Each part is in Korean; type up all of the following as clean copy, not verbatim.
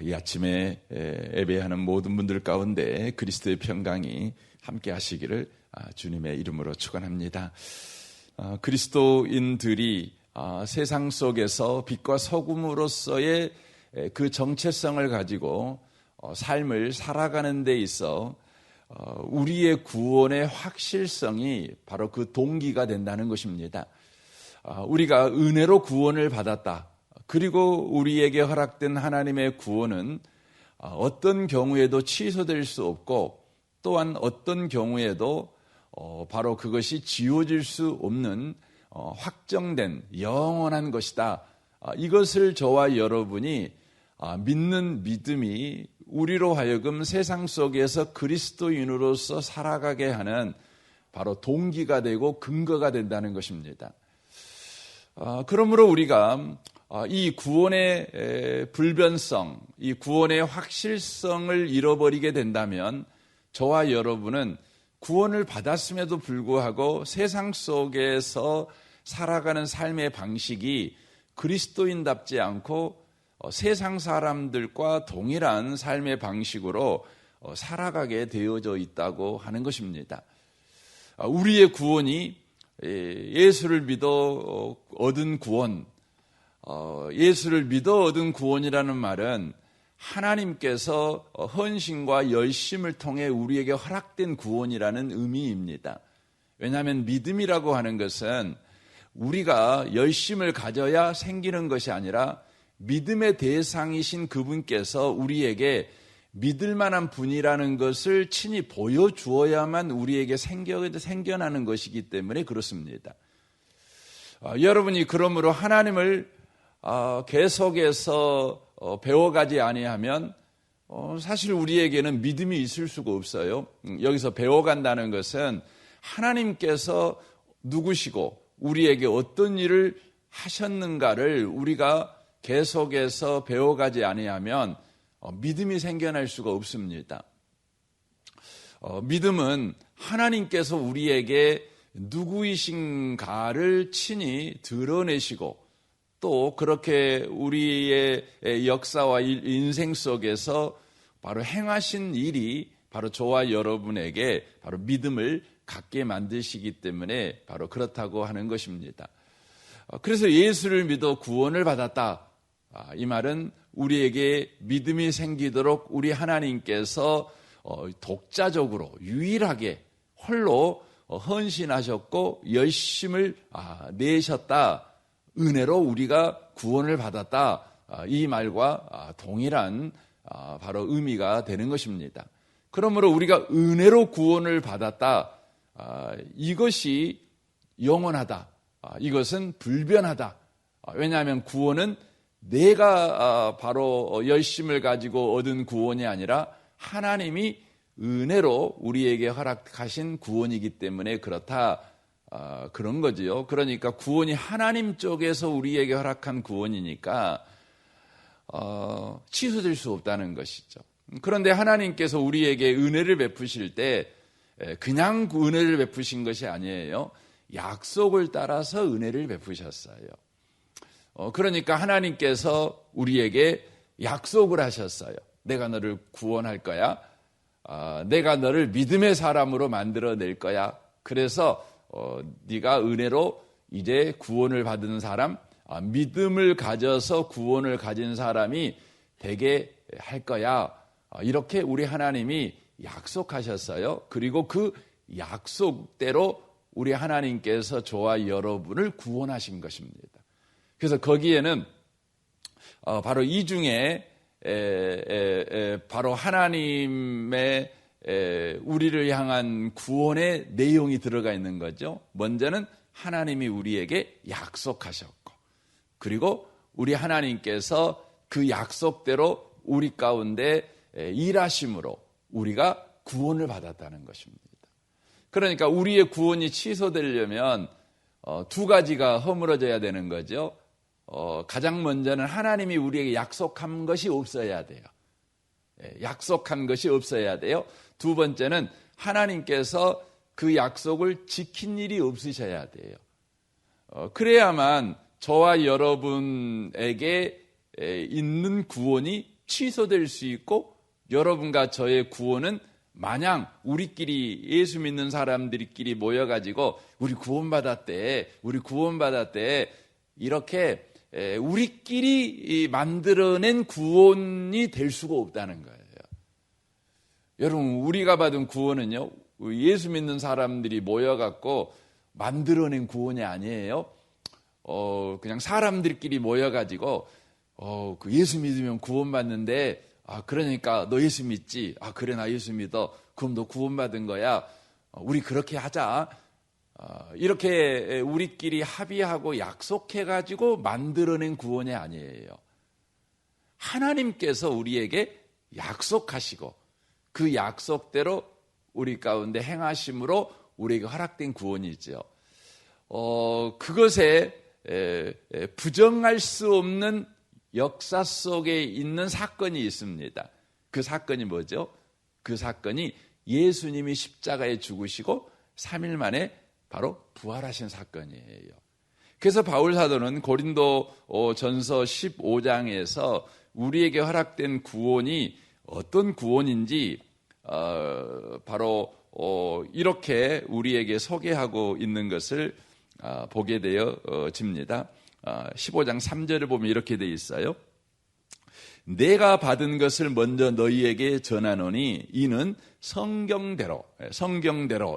이 아침에 예배하는 모든 분들 가운데 그리스도의 평강이 함께 하시기를 주님의 이름으로 축원합니다. 그리스도인들이 세상 속에서 빛과 소금으로서의 그 정체성을 가지고 삶을 살아가는 데 있어 우리의 구원의 확실성이 바로 그 동기가 된다는 것입니다. 우리가 은혜로 구원을 받았다. 그리고 우리에게 허락된 하나님의 구원은 어떤 경우에도 취소될 수 없고 또한 어떤 경우에도 바로 그것이 지워질 수 없는 확정된 영원한 것이다. 이것을 저와 여러분이 믿는 믿음이 우리로 하여금 세상 속에서 그리스도인으로서 살아가게 하는 바로 동기가 되고 근거가 된다는 것입니다. 그러므로 우리가 이 구원의 불변성, 이 구원의 확실성을 잃어버리게 된다면 저와 여러분은 구원을 받았음에도 불구하고 세상 속에서 살아가는 삶의 방식이 그리스도인답지 않고 세상 사람들과 동일한 삶의 방식으로 살아가게 되어져 있다고 하는 것입니다. 우리의 구원이 예수를 믿어 얻은 구원, 예수를 믿어 얻은 구원이라는 말은 하나님께서 헌신과 열심을 통해 우리에게 허락된 구원이라는 의미입니다. 왜냐하면 믿음이라고 하는 것은 우리가 열심을 가져야 생기는 것이 아니라 믿음의 대상이신 그분께서 우리에게 믿을 만한 분이라는 것을 친히 보여주어야만 우리에게 생겨나는 것이기 때문에 그렇습니다. 여러분이 그러므로 하나님을 계속해서 배워가지 아니하면 사실 우리에게는 믿음이 있을 수가 없어요. 여기서 배워간다는 것은 하나님께서 누구시고 우리에게 어떤 일을 하셨는가를 우리가 계속해서 배워가지 아니하면 믿음이 생겨날 수가 없습니다. 믿음은 하나님께서 우리에게 누구이신가를 친히 드러내시고 또 그렇게 우리의 역사와 인생 속에서 바로 행하신 일이 바로 저와 여러분에게 바로 믿음을 갖게 만드시기 때문에 바로 그렇다고 하는 것입니다. 그래서 예수를 믿어 구원을 받았다. 이 말은 우리에게 믿음이 생기도록 우리 하나님께서 독자적으로 유일하게 홀로 헌신하셨고 열심을 내셨다. 은혜로 우리가 구원을 받았다. 이 말과 동일한 바로 의미가 되는 것입니다. 그러므로 우리가 은혜로 구원을 받았다. 이것이 영원하다. 이것은 불변하다. 왜냐하면 구원은 내가 바로 열심을 가지고 얻은 구원이 아니라 하나님이 은혜로 우리에게 허락하신 구원이기 때문에 그렇다. 그런 거지요. 그러니까 구원이 하나님 쪽에서 우리에게 허락한 구원이니까 취소될 수 없다는 것이죠. 그런데 하나님께서 우리에게 은혜를 베푸실 때 그냥 은혜를 베푸신 것이 아니에요. 약속을 따라서 은혜를 베푸셨어요. 그러니까 하나님께서 우리에게 약속을 하셨어요. 내가 너를 구원할 거야. 내가 너를 믿음의 사람으로 만들어낼 거야. 그래서 네가 은혜로 이제 구원을 받은 사람, 믿음을 가져서 구원을 가진 사람이 되게 할 거야. 이렇게 우리 하나님이 약속하셨어요. 그리고 그 약속대로 우리 하나님께서 저와 여러분을 구원하신 것입니다. 그래서 거기에는 바로 이 중에 바로 하나님의 우리를 향한 구원의 내용이 들어가 있는 거죠. 먼저는 하나님이 우리에게 약속하셨고 그리고 우리 하나님께서 그 약속대로 우리 가운데 일하심으로 우리가 구원을 받았다는 것입니다. 그러니까 우리의 구원이 취소되려면 두 가지가 허물어져야 되는 거죠. 가장 먼저는 하나님이 우리에게 약속한 것이 없어야 돼요. 약속한 것이 없어야 돼요. 두 번째는 하나님께서 그 약속을 지킨 일이 없으셔야 돼요. 그래야만 저와 여러분에게 있는 구원이 취소될 수 있고 여러분과 저의 구원은 마냥 우리끼리 예수 믿는 사람들끼리 모여가지고 우리 구원받았대 이렇게 우리끼리 만들어낸 구원이 될 수가 없다는 거예요. 여러분, 우리가 받은 구원은요, 예수 믿는 사람들이 모여갖고 만들어낸 구원이 아니에요. 그냥 사람들끼리 모여가지고 그 예수 믿으면 구원받는데, 그러니까 너 예수 믿지? 그래, 나 예수 믿어. 그럼 너 구원받은 거야. 우리 그렇게 하자. 이렇게 우리끼리 합의하고 약속해가지고 만들어낸 구원이 아니에요. 하나님께서 우리에게 약속하시고 그 약속대로 우리 가운데 행하심으로 우리에게 허락된 구원이죠. 그것에 부정할 수 없는 역사 속에 있는 사건이 있습니다. 그 사건이 뭐죠? 그 사건이 예수님이 십자가에 죽으시고 3일 만에 바로 부활하신 사건이에요. 그래서 바울 사도는 고린도 전서 15장에서 우리에게 허락된 구원이 어떤 구원인지 바로 이렇게 우리에게 소개하고 있는 것을 보게 되어집니다. 15장 3절을 보면 이렇게 되어 있어요. 내가 받은 것을 먼저 너희에게 전하노니 이는 성경대로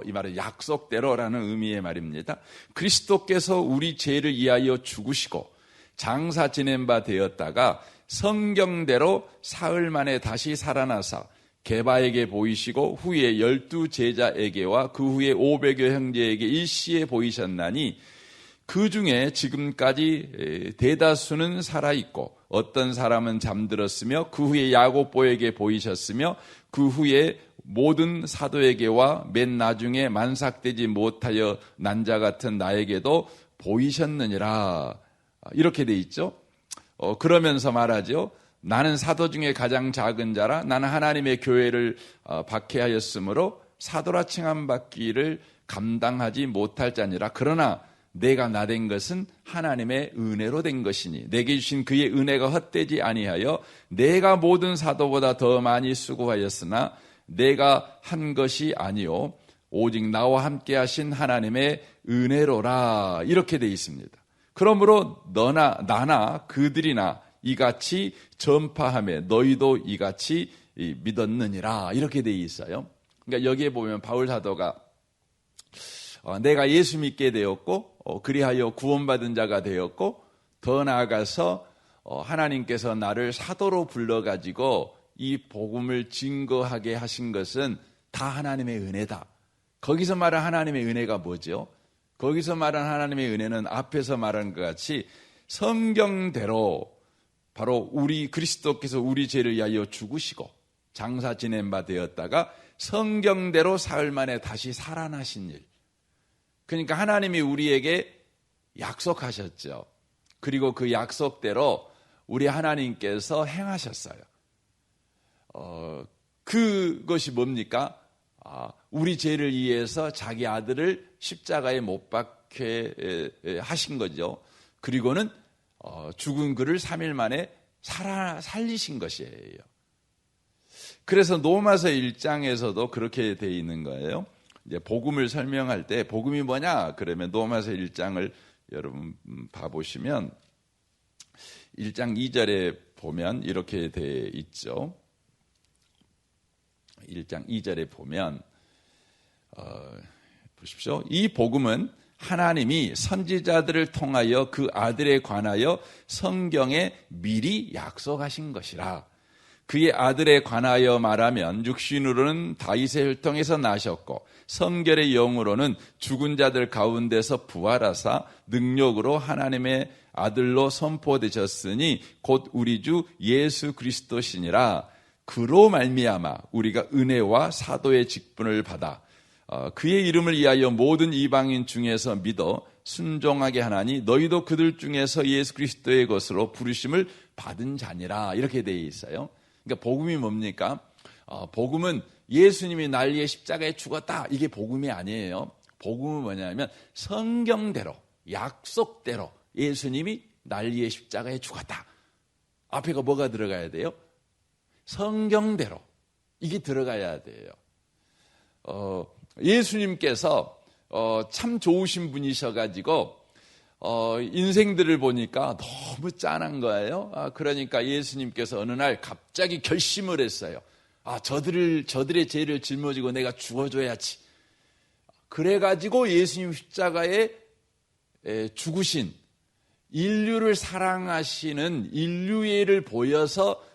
이 말은 약속대로라는 의미의 말입니다. 그리스도께서 우리 죄를 위하여 죽으시고 장사 지낸 바 되었다가 성경대로 사흘 만에 다시 살아나사 게바에게 보이시고 후에 12 제자에게와 그 후에 500여 형제에게 일시에 보이셨나니 그 중에 지금까지 대다수는 살아있고 어떤 사람은 잠들었으며 그 후에 야고보에게 보이셨으며 그 후에 모든 사도에게와 맨 나중에 만삭되지 못하여 난 자 같은 나에게도 보이셨느니라. 이렇게 돼 있죠. 그러면서 말하죠. 나는 사도 중에 가장 작은 자라 나는 하나님의 교회를 박해하였으므로 사도라 칭함 받기를 감당하지 못할 자니라. 그러나 내가 나된 것은 하나님의 은혜로 된 것이니 내게 주신 그의 은혜가 헛되지 아니하여 내가 모든 사도보다 더 많이 수고하였으나 내가 한 것이 아니요 오직 나와 함께 하신 하나님의 은혜로라. 이렇게 되어 있습니다. 그러므로 나나 그들이나 이같이 전파하며 너희도 이같이 믿었느니라. 이렇게 되어 있어요. 그러니까 여기에 보면 바울 사도가 내가 예수 믿게 되었고 그리하여 구원받은 자가 되었고 더 나아가서 하나님께서 나를 사도로 불러가지고 이 복음을 증거하게 하신 것은 다 하나님의 은혜다. 거기서 말한 하나님의 은혜가 뭐죠? 거기서 말한 하나님의 은혜는 앞에서 말한 것 같이 성경대로 바로 우리 그리스도께서 우리 죄를 위하여 죽으시고 장사 지낸 바 되었다가 성경대로 사흘 만에 다시 살아나신 일. 그러니까 하나님이 우리에게 약속하셨죠. 그리고 그 약속대로 우리 하나님께서 행하셨어요. 그것이 뭡니까? 우리 죄를 위해서 자기 아들을 십자가에 못 박게 하신 거죠. 그리고는 죽은 그를 3일 만에 살리신 것이에요. 그래서 로마서 1장에서도 그렇게 되어 있는 거예요. 이제 복음을 설명할 때 복음이 뭐냐? 그러면 로마서 1장을 여러분 봐보시면 1장 2절에 보면 이렇게 되어 있죠. 1장 2절에 보면 보십시오. 이 복음은 하나님이 선지자들을 통하여 그 아들에 관하여 성경에 미리 약속하신 것이라. 그의 아들에 관하여 말하면 육신으로는 다윗의 혈통에서 나셨고 성결의 영으로는 죽은 자들 가운데서 부활하사 능력으로 하나님의 아들로 선포되셨으니 곧 우리 주 예수 그리스도시니라. 그로 말미암아 우리가 은혜와 사도의 직분을 받아 그의 이름을 위하여 모든 이방인 중에서 믿어 순종하게 하나니 너희도 그들 중에서 예수 그리스도의 것으로 부르심을 받은 자니라. 이렇게 되어 있어요. 그러니까 복음이 뭡니까? 복음은 예수님이 날 위해 십자가에 죽었다. 이게 복음이 아니에요. 복음은 뭐냐면 성경대로 약속대로 예수님이 날 위해 십자가에 죽었다. 앞에가 뭐가 들어가야 돼요? 성경대로 이게 들어가야 돼요. 예수님께서 참 좋으신 분이셔가지고 인생들을 보니까 너무 짠한 거예요. 그러니까 예수님께서 어느 날 갑자기 결심을 했어요. 저들의 죄를 짊어지고 내가 죽어줘야지. 그래가지고 예수님 십자가에 죽으신 인류를 사랑하시는 인류애를 보여서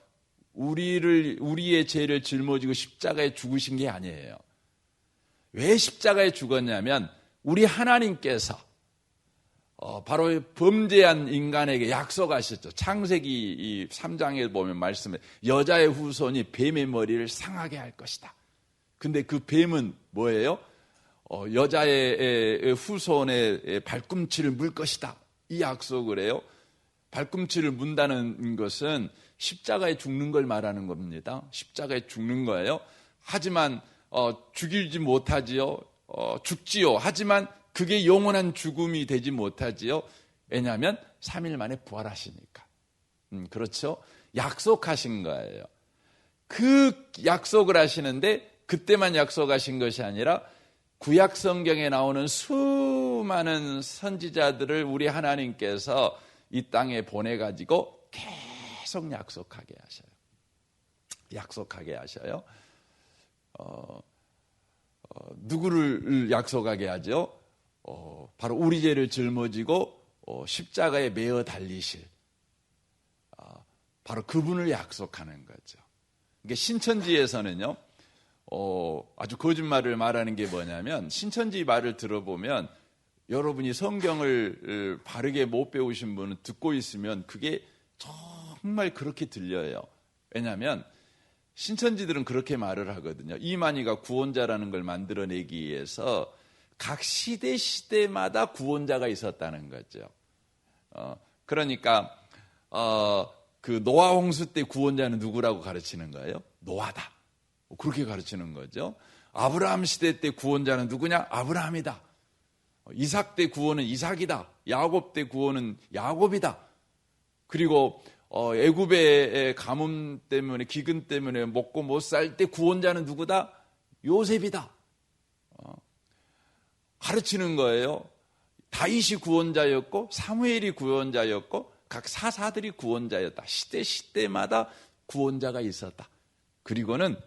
우리의 죄를 짊어지고 십자가에 죽으신 게 아니에요. 왜 십자가에 죽었냐면 우리 하나님께서 바로 범죄한 인간에게 약속하셨죠. 창세기 3장에 보면 말씀해 여자의 후손이 뱀의 머리를 상하게 할 것이다. 근데 그 뱀은 뭐예요? 여자의 후손의 발꿈치를 물 것이다. 이 약속을 해요. 발꿈치를 문다는 것은 십자가에 죽는 걸 말하는 겁니다. 십자가에 죽는 거예요. 하지만 죽이지 못하지요. 죽지요. 하지만 그게 영원한 죽음이 되지 못하지요. 왜냐하면 3일 만에 부활하시니까. 그렇죠? 약속하신 거예요. 그 약속을 하시는데 그때만 약속하신 것이 아니라 구약 성경에 나오는 수많은 선지자들을 우리 하나님께서 이 땅에 보내가지고 계속 약속하게 하셔요. 약속하게 하셔요. 누구를 약속하게 하죠? 바로 우리 죄를 짊어지고 십자가에 매어 달리실 바로 그분을 약속하는 거죠. 그러니까 신천지에서는요, 아주 거짓말을 말하는 게 뭐냐면 신천지 말을 들어보면 여러분이 성경을 바르게 못 배우신 분은 듣고 있으면 그게 정말 그렇게 들려요. 왜냐하면 신천지들은 그렇게 말을 하거든요. 이만희가 구원자라는 걸 만들어내기 위해서 각 시대마다 구원자가 있었다는 거죠. 그러니까 그 노아 홍수 때 구원자는 누구라고 가르치는 거예요? 노아다. 그렇게 가르치는 거죠. 아브라함 시대 때 구원자는 누구냐? 아브라함이다. 이삭 때 구원은 이삭이다. 야곱 때 구원은 야곱이다. 그리고 애굽의 가뭄 때문에 기근 때문에 먹고 못 살 때 구원자는 누구다? 요셉이다. 가르치는 거예요. 다윗이 구원자였고 사무엘이 구원자였고 각 사사들이 구원자였다. 시대마다 구원자가 있었다. 그리고는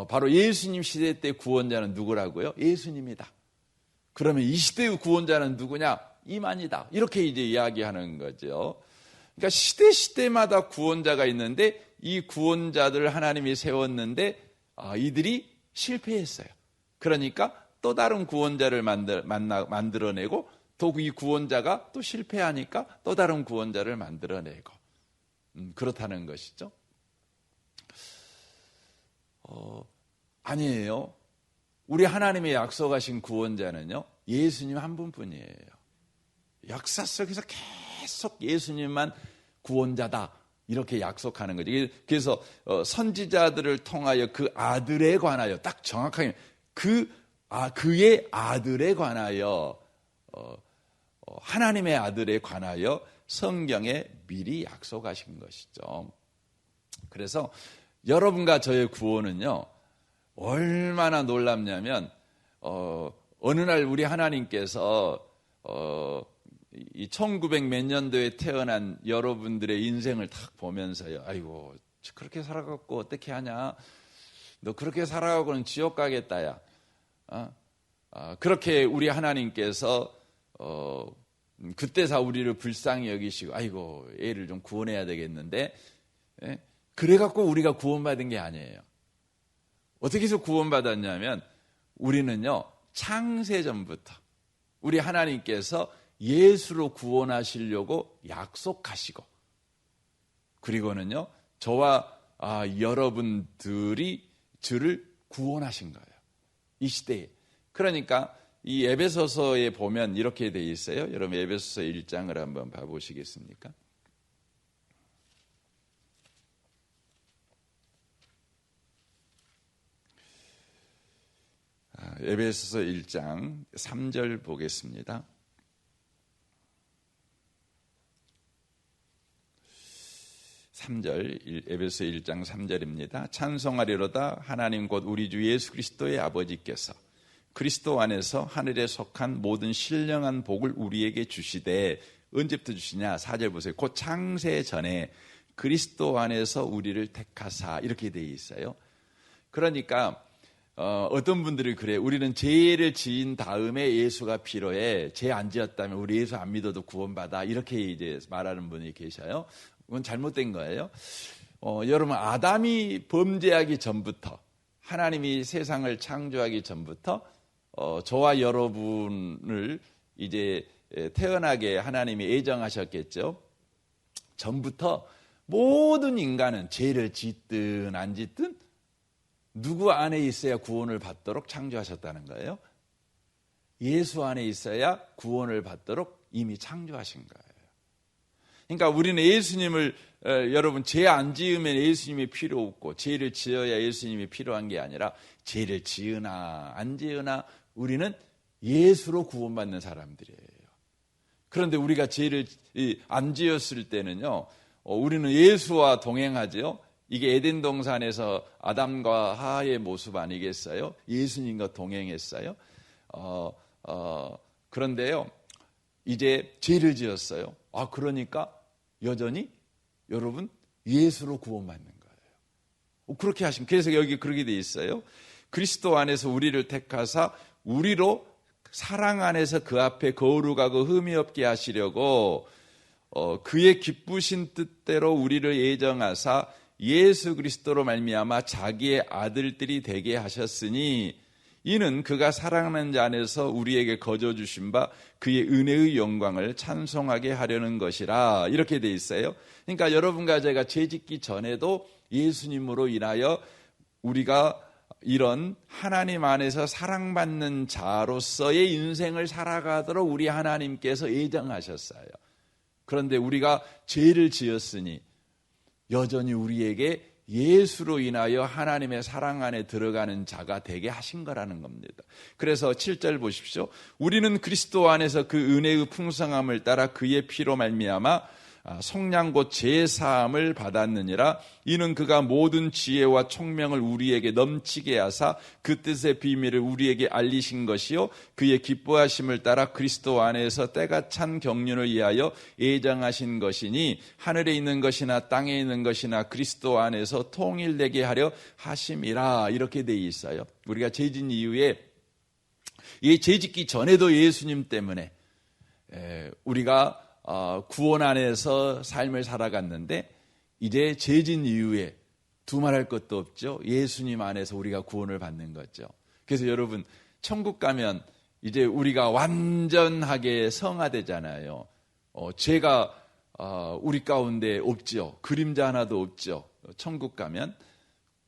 바로 예수님 시대 때 구원자는 누구라고요? 예수님이다. 그러면 이 시대의 구원자는 누구냐? 이만희다. 이렇게 이제 이야기하는 거죠. 그러니까 시대마다 구원자가 있는데 이 구원자들을 하나님이 세웠는데 이들이 실패했어요. 그러니까 또 다른 구원자를 만들어내고 또 이 구원자가 또 실패하니까 또 다른 구원자를 만들어내고 그렇다는 것이죠. 아니에요. 우리 하나님의 약속하신 구원자는요, 예수님 한 분뿐이에요. 역사 속에서 계속 예수님만 구원자다 이렇게 약속하는 거죠. 그래서 선지자들을 통하여 그 아들에 관하여 딱 정확하게 그의 아들에 관하여 하나님의 아들에 관하여 성경에 미리 약속하신 것이죠. 그래서 여러분과 저의 구원은요, 얼마나 놀랍냐면 어느 날 우리 하나님께서 이 1900 몇 년도에 태어난 여러분들의 인생을 딱 보면서요, 아이고 그렇게 살아갖고 어떻게 하냐, 너 그렇게 살아가고는 지옥 가겠다 야. 그렇게 우리 하나님께서 그때서 우리를 불쌍히 여기시고 아이고 애를 좀 구원해야 되겠는데, 그래갖고 우리가 구원받은 게 아니에요. 어떻게 해서 구원받았냐면 우리는요, 창세전부터 우리 하나님께서 예수로 구원하시려고 약속하시고, 그리고는요, 저와 여러분들이 저를 구원하신 거예요. 이 시대에. 그러니까 이 에베소서에 보면 이렇게 돼 있어요. 여러분 에베소서 1장을 한번 봐보시겠습니까? 에베소서 1장 3절 보겠습니다. 3절, 에베소 1장 3절입니다. 찬송하리로다 하나님 곧 우리 주 예수 그리스도의 아버지께서 그리스도 안에서 하늘에 속한 모든 신령한 복을 우리에게 주시되, 언제부터 주시냐? 4절 보세요. 곧 창세 전에 그리스도 안에서 우리를 택하사, 이렇게 되어 있어요. 그러니까 어떤 분들이 그래요. 우리는 죄를 지은 다음에 예수가 필요해. 죄 안 지었다면 우리 예수 안 믿어도 구원받아. 이렇게 이제 말하는 분이 계셔요. 그건 잘못된 거예요. 여러분, 아담이 범죄하기 전부터, 하나님이 세상을 창조하기 전부터 저와 여러분을 이제 태어나게 하나님이 애정하셨겠죠. 전부터 모든 인간은 죄를 짓든 안 짓든 누구 안에 있어야 구원을 받도록 창조하셨다는 거예요? 예수 안에 있어야 구원을 받도록 이미 창조하신 거예요. 그러니까 우리는 예수님을, 여러분, 죄 안 지으면 예수님이 필요 없고 죄를 지어야 예수님이 필요한 게 아니라 죄를 지으나 안 지으나 우리는 예수로 구원받는 사람들이에요. 그런데 우리가 죄를 안 지었을 때는요, 우리는 예수와 동행하죠. 이게 에덴 동산에서 아담과 하와의 모습 아니겠어요? 예수님과 동행했어요. 그런데요, 이제 죄를 지었어요. 그러니까 여전히 여러분 예수로 구원받는 거예요. 그렇게 하시면, 그래서 여기 그렇게 돼 있어요. 그리스도 안에서 우리를 택하사 우리로 사랑 안에서 그 앞에 거룩하고 흠이 없게 하시려고 그의 기쁘신 뜻대로 우리를 예정하사 예수 그리스도로 말미암아 자기의 아들들이 되게 하셨으니, 이는 그가 사랑하는 자 안에서 우리에게 거저 주신 바 그의 은혜의 영광을 찬송하게 하려는 것이라, 이렇게 돼 있어요. 그러니까 여러분과 제가 죄짓기 전에도 예수님으로 인하여 우리가 이런 하나님 안에서 사랑받는 자로서의 인생을 살아가도록 우리 하나님께서 예정하셨어요. 그런데 우리가 죄를 지었으니 여전히 우리에게 예수로 인하여 하나님의 사랑 안에 들어가는 자가 되게 하신 거라는 겁니다. 그래서 7절 보십시오. 우리는 그리스도 안에서 그 은혜의 풍성함을 따라 그의 피로 말미암아 속량 곧 제사함을 받았느니라. 이는 그가 모든 지혜와 총명을 우리에게 넘치게 하사 그 뜻의 비밀을 우리에게 알리신 것이요 그의 기뻐하심을 따라 그리스도 안에서 때가 찬 경륜을 위하여 예정하신 것이니, 하늘에 있는 것이나 땅에 있는 것이나 그리스도 안에서 통일되게 하려 하심이라. 이렇게 돼 있어요. 우리가 죄진 이후에, 이 죄짓기 전에도 예수님 때문에 우리가 구원 안에서 삶을 살아갔는데, 이제 죄진 이후에 두말할 것도 없죠. 예수님 안에서 우리가 구원을 받는 거죠. 그래서 여러분, 천국 가면 이제 우리가 완전하게 성화되잖아요. 죄가 우리 가운데 없죠. 그림자 하나도 없죠. 천국 가면.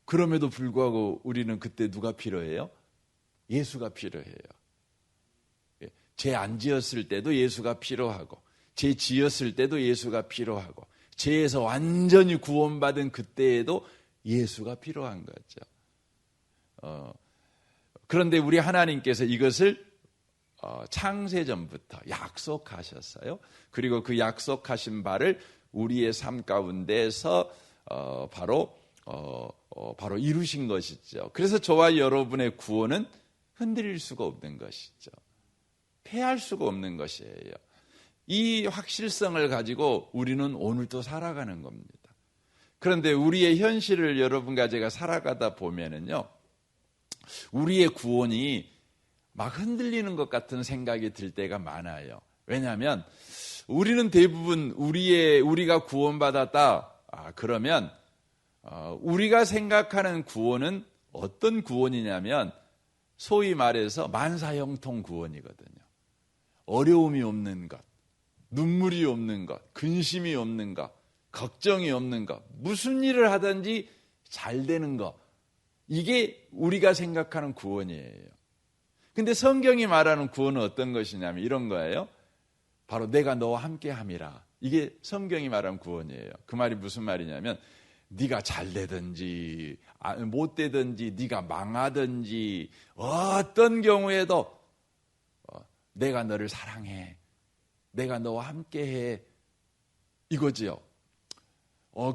그럼에도 불구하고 우리는 그때 누가 필요해요? 예수가 필요해요. 죄 안 지었을 때도 예수가 필요하고, 죄 지었을 때도 예수가 필요하고, 죄에서 완전히 구원받은 그때에도 예수가 필요한 거죠. 그런데 우리 하나님께서 이것을 창세전부터 약속하셨어요. 그리고 그 약속하신 바를 우리의 삶 가운데서 바로 이루신 것이죠. 그래서 저와 여러분의 구원은 흔들릴 수가 없는 것이죠. 패할 수가 없는 것이에요. 이 확실성을 가지고 우리는 오늘도 살아가는 겁니다. 그런데 우리의 현실을 여러분과 제가 살아가다 보면은요, 우리의 구원이 막 흔들리는 것 같은 생각이 들 때가 많아요. 왜냐하면 우리는 대부분 우리가 구원받았다, 그러면 우리가 생각하는 구원은 어떤 구원이냐면 소위 말해서 만사형통 구원이거든요. 어려움이 없는 것, 눈물이 없는 것, 근심이 없는 것, 걱정이 없는 것, 무슨 일을 하든지 잘 되는 것, 이게 우리가 생각하는 구원이에요. 근데 성경이 말하는 구원은 어떤 것이냐면 이런 거예요. 바로 내가 너와 함께 함이라. 이게 성경이 말하는 구원이에요. 그 말이 무슨 말이냐면 네가 잘 되든지 못 되든지 네가 망하든지 어떤 경우에도 내가 너를 사랑해. 내가 너와 함께해. 이거지요.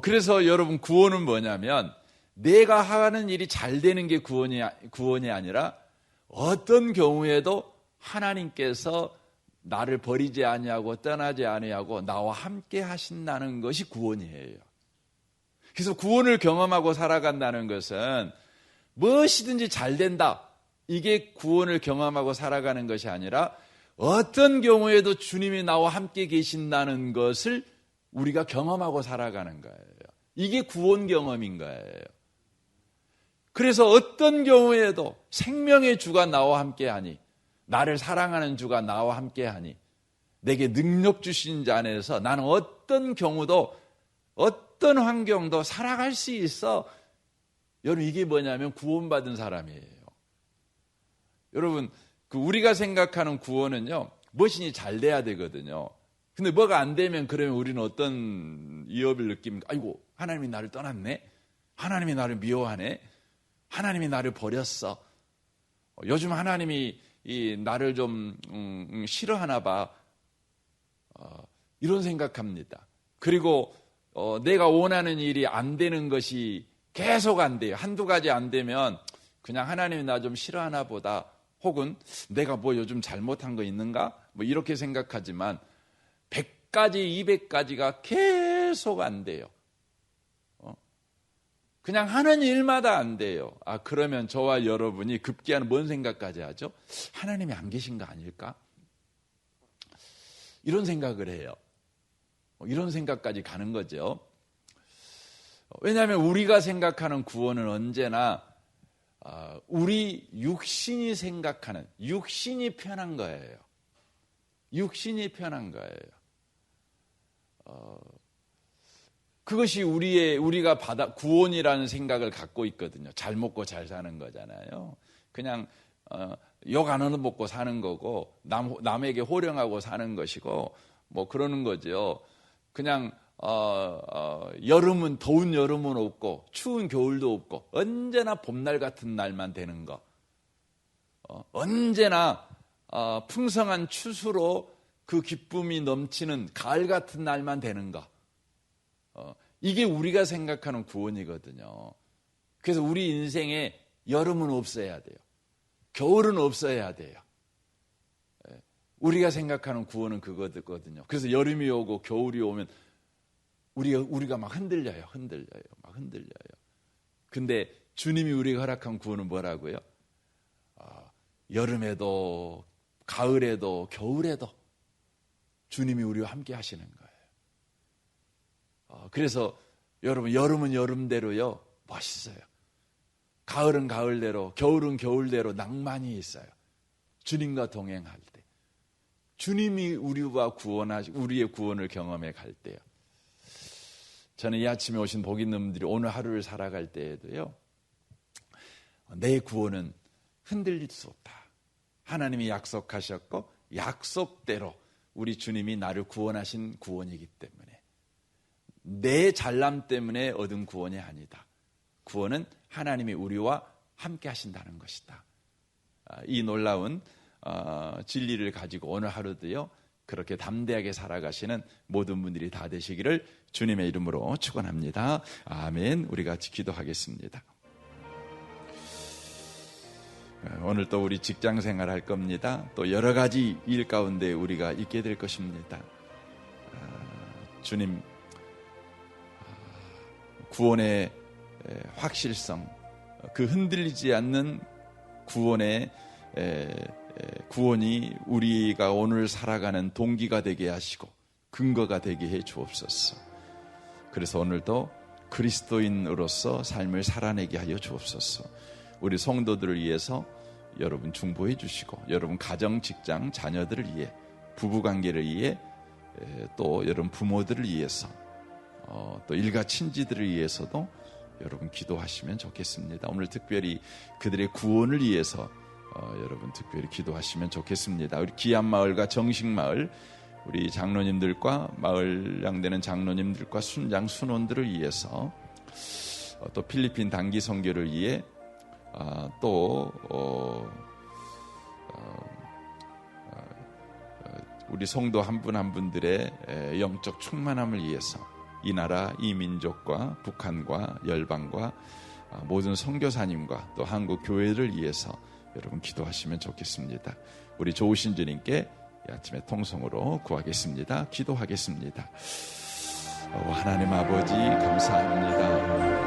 그래서 여러분 구원은 뭐냐면 내가 하는 일이 잘 되는 게 구원이 아니라 어떤 경우에도 하나님께서 나를 버리지 아니하고 떠나지 아니하고 나와 함께 하신다는 것이 구원이에요. 그래서 구원을 경험하고 살아간다는 것은 무엇이든지 잘 된다, 이게 구원을 경험하고 살아가는 것이 아니라 어떤 경우에도 주님이 나와 함께 계신다는 것을 우리가 경험하고 살아가는 거예요. 이게 구원 경험인 거예요. 그래서 어떤 경우에도 생명의 주가 나와 함께하니, 나를 사랑하는 주가 나와 함께하니, 내게 능력 주신 자 안에서 나는 어떤 경우도 어떤 환경도 살아갈 수 있어. 여러분, 이게 뭐냐면 구원받은 사람이에요. 여러분, 우리가 생각하는 구원은요, 무엇이니 잘 돼야 되거든요. 근데 뭐가 안 되면 그러면 우리는 어떤 위협을 느낍니까? 아이고, 하나님이 나를 떠났네? 하나님이 나를 미워하네? 하나님이 나를 버렸어? 요즘 하나님이 나를 좀 싫어하나 봐. 이런 생각합니다. 그리고 내가 원하는 일이 안 되는 것이 계속 안 돼요. 한두 가지 안 되면 그냥 하나님이 나 좀 싫어하나 보다. 혹은 내가 뭐 요즘 잘못한 거 있는가? 뭐 이렇게 생각하지만 100가지, 200가지가 계속 안 돼요. 그냥 하는 일마다 안 돼요. 그러면 저와 여러분이 급기야는 뭔 생각까지 하죠? 하나님이 안 계신 거 아닐까? 이런 생각을 해요. 이런 생각까지 가는 거죠. 왜냐하면 우리가 생각하는 구원은 언제나 우리 육신이 생각하는, 육신이 편한 거예요. 육신이 편한 거예요. 그것이 우리가 구원이라는 생각을 갖고 있거든요. 잘 먹고 잘 사는 거잖아요. 그냥 욕 안 하는 먹고 사는 거고, 남에게 호령하고 사는 것이고, 뭐 그러는 거죠. 그냥 여름은, 더운 여름은 없고 추운 겨울도 없고 언제나 봄날 같은 날만 되는 거, 언제나 풍성한 추수로 그 기쁨이 넘치는 가을 같은 날만 되는 거, 이게 우리가 생각하는 구원이거든요. 그래서 우리 인생에 여름은 없어야 돼요. 겨울은 없어야 돼요. 우리가 생각하는 구원은 그거거든요. 그래서 여름이 오고 겨울이 오면 우리가 막 흔들려요. 막 흔들려요. 근데 주님이 우리가 허락한 구원은 뭐라고요? 여름에도, 가을에도, 겨울에도 주님이 우리와 함께 하시는 거예요. 그래서 여러분, 여름은 여름대로요, 멋있어요. 가을은 가을대로, 겨울은 겨울대로 낭만이 있어요. 주님과 동행할 때. 주님이 우리의 구원을 경험해 갈 때요. 저는 이 아침에 오신 복 있는 분들이 오늘 하루를 살아갈 때에도요, 내 구원은 흔들릴 수 없다. 하나님이 약속하셨고 약속대로 우리 주님이 나를 구원하신 구원이기 때문에, 내 잘남 때문에 얻은 구원이 아니다. 구원은 하나님이 우리와 함께 하신다는 것이다. 이 놀라운 진리를 가지고 오늘 하루도요, 그렇게 담대하게 살아가시는 모든 분들이 다 되시기를 주님의 이름으로 축원합니다. 아멘. 우리 같이 기도하겠습니다. 오늘 또 우리 직장 생활 할 겁니다. 또 여러 가지 일 가운데 우리가 있게 될 것입니다. 주님, 구원의 확실성, 그 흔들리지 않는 구원이 우리가 오늘 살아가는 동기가 되게 하시고 근거가 되게 해 주옵소서. 그래서 오늘도 그리스도인으로서 삶을 살아내게 하여 주옵소서. 우리 성도들을 위해서 여러분 중보해 주시고, 여러분 가정, 직장, 자녀들을 위해, 부부관계를 위해, 또 여러분 부모들을 위해서, 또 일가 친지들을 위해서도 여러분 기도하시면 좋겠습니다. 오늘 특별히 그들의 구원을 위해서 여러분 특별히 기도하시면 좋겠습니다. 우리 기안마을과 정식마을, 우리 장로님들과 마을 양되는 장로님들과 순장 순원들을 위해서, 또 필리핀 단기 선교를 위해, 또 우리 성도 한 분 한 분들의 영적 충만함을 위해서, 이 나라, 이 민족과 북한과 열방과 모든 선교사님과 또 한국 교회를 위해서 여러분 기도하시면 좋겠습니다. 우리 좋으신 주님께 이 아침에 통성으로 구하겠습니다. 기도하겠습니다. 하나님 아버지 감사합니다.